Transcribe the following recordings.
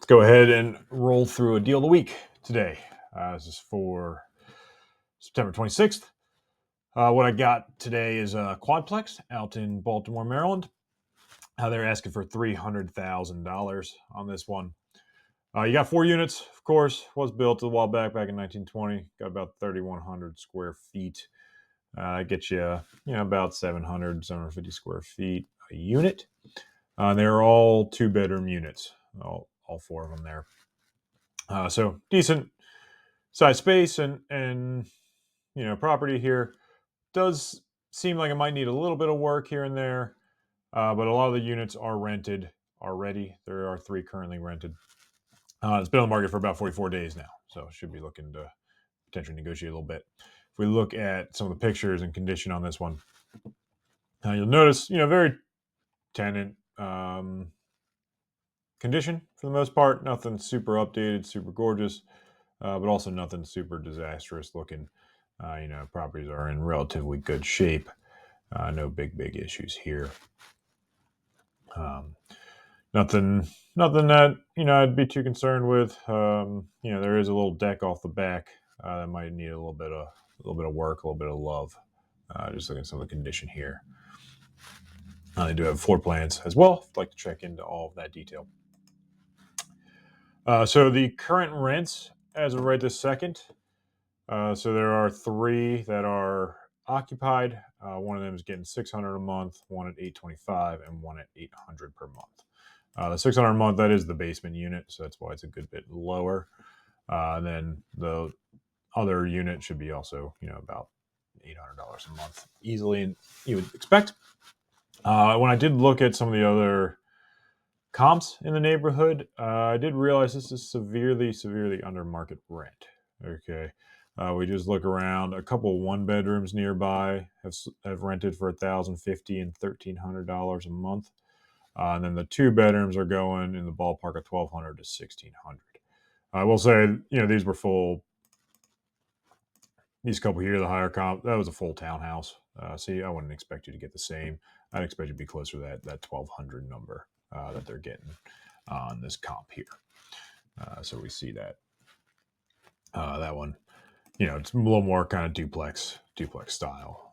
go ahead and roll through a deal of the week today. This is for September 26th. What I got today is a quadplex out in Baltimore, Maryland. They're asking for $300,000 on this one. You got 4 units, of course. Was built a while back in 1920. Got about 3,100 square feet. Gets you, about 750 square feet a unit. They're all 2-bedroom units. All 4 of them there. So decent size space and property here. Does seem like it might need a little bit of work here and there, but a lot of the units are rented already. There are 3 currently rented. It's been on the market for about 44 days now, so should be looking to potentially negotiate a little bit. If we look at some of the pictures and condition on this one, you'll notice, very tenant condition for the most part. Nothing super updated, super gorgeous, but also nothing super disastrous looking. Properties are in relatively good shape. No big issues here. Nothing that I'd be too concerned with. There is a little deck off the back that might need a little bit of work, a little bit of love. Just looking at some of the condition here. They do have floor plans as well. I'd like to check into all of that detail. So the current rents as of right this second. So there are 3 that are occupied. One of them is getting $600 a month, one at $825, and one at $800 per month. The $600 a month, that is the basement unit, so that's why it's a good bit lower. And then the other unit should be also, about $800 a month, easily, and you would expect. When I did look at some of the other comps in the neighborhood, I did realize this is severely under market rent. Okay. We just look around. A couple 1-bedrooms nearby have rented for $1,050 and $1,300 a month, and then the 2-bedrooms are going in the ballpark of $1,200 to $1,600. I will say, these were full. These couple here, the higher comp, that was a full townhouse. See, I wouldn't expect you to get the same. I'd expect you to be closer to that 1,200 number that they're getting on this comp here. So we see that that one. It's a little more kind of duplex style.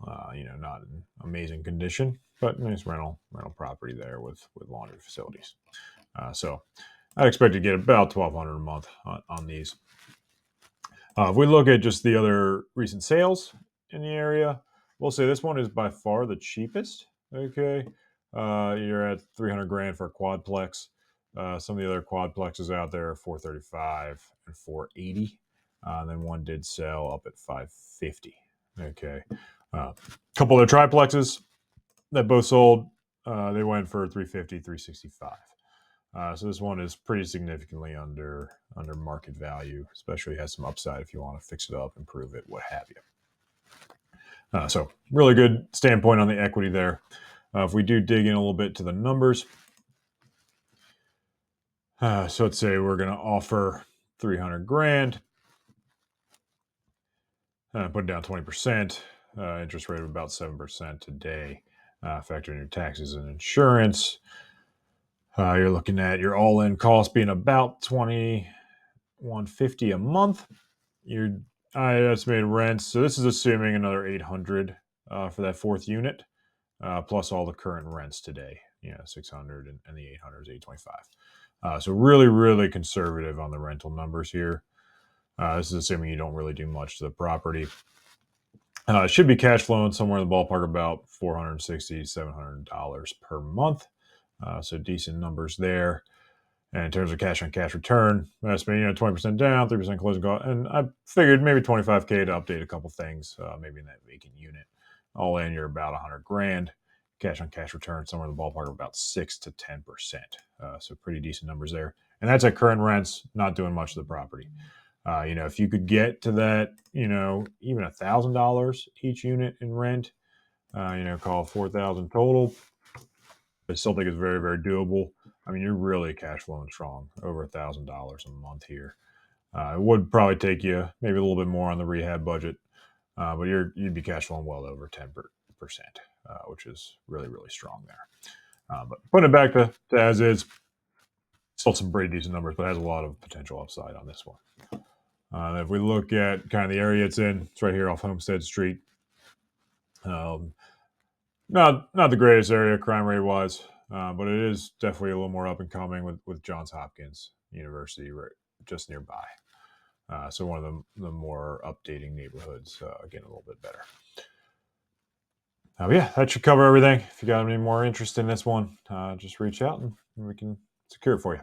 Not in amazing condition, but nice rental property there with laundry facilities. So I'd expect to get about $1,200 a month on these. If we look at just the other recent sales in the area, we'll say this one is by far the cheapest. Okay, you're at $300,000 for a quadplex. Some of the other quadplexes out there are $435 and $480. Then one did sell up at $550. Okay. Couple of triplexes that both sold, they went for $350, $365. So this one is pretty significantly under market value, especially has some upside if you want to fix it up, improve it, what have you. So really good standpoint on the equity there. If we do dig in a little bit to the numbers, so let's say we're going to offer $300,000. Put down 20%, interest rate of about 7% today. Factor in your taxes and insurance. You're looking at your all-in cost being about $2,150 a month. I estimated rents. So this is assuming another $800 for that 4th unit, plus all the current rents today. $600 and the $800 is $825. So really conservative on the rental numbers here. This is assuming you don't really do much to the property. It should be cash flowing somewhere in the ballpark about $460, $700 per month. So decent numbers there. And in terms of cash on cash return, estimating 20% down, 3% closing cost, and I figured maybe $25,000 to update a couple things, maybe in that vacant unit. All in, you're about $100,000. Cash on cash return somewhere in the ballpark of about 6 to 10%. So pretty decent numbers there. And that's at current rents, not doing much to the property. If you could get to that, even $1,000 each unit in rent, call it $4,000 total. I still think it's very doable. I mean, you're really cash flowing strong, over $1,000 a month here. It would probably take you maybe a little bit more on the rehab budget, but you'd be cash flowing well over 10%, which is really strong there. But putting it back to as is, Still some pretty decent numbers, but has a lot of potential upside on this one. If we look at kind of the area it's in, it's right here off Homestead Street. Not the greatest area crime rate wise, but it is definitely a little more up and coming with Johns Hopkins University right just nearby. So one of the more updating neighborhoods, getting a little bit better. Yeah, that should cover everything. If you got any more interest in this one, just reach out and we can secure it for you.